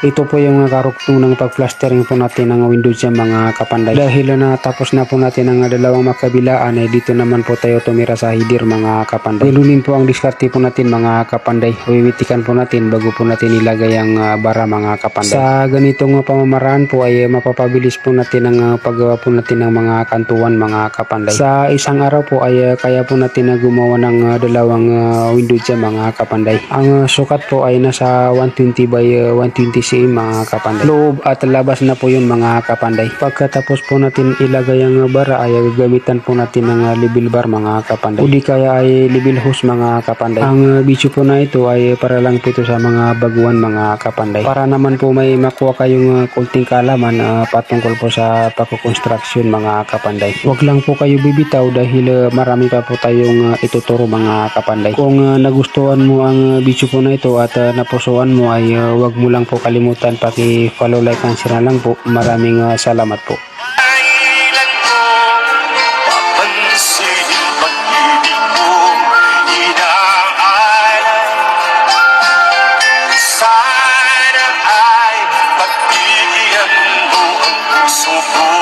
Ito po yung karugtong ng pag-plastering po natin ng windows sa mga kapanday. Dahil natapos na po natin ang dalawang makabilaan, ay dito naman po tayo tumira sa header mga kapanday. Ganunin po ang diskarte po natin mga kapanday. Wiwitikan po natin bago po natin ilagay ang bara mga kapanday. Sa ganitong pamamaraan po ay mapapabilis po natin ang paggawa po natin ng mga kantuan mga kapanday. Sa isang araw po ay kaya po natin na gumawa ng dalawang windows sa mga kapanday. Ang sukat po ay nasa 120 by 120 cm mga kapanday. Loob at labas na po yun mga kapanday. Pagkatapos po natin ilagay ang bara ay gagamitan po natin ng level bar mga kapanday. O di kaya ay level hose mga kapanday. Ang video po na ito ay para lang po ito sa mga baguhan mga kapanday. Para naman po may makuha kayong kunting kalaman patungkol po sa pagkukonstruksyon mga kapanday. Huwag lang po kayo bibitaw dahil marami pa po tayong ituturo mga kapanday. Kung nagustuhan mo ang video po na ito at napusuan mo ay huwag mo lang po kalimutan paki-follow, like and share na lang po. Maraming salamat po. Kailan ko papansin pag-ibig mong inaalay? Sana ay pagbigyan mo ang puso ko.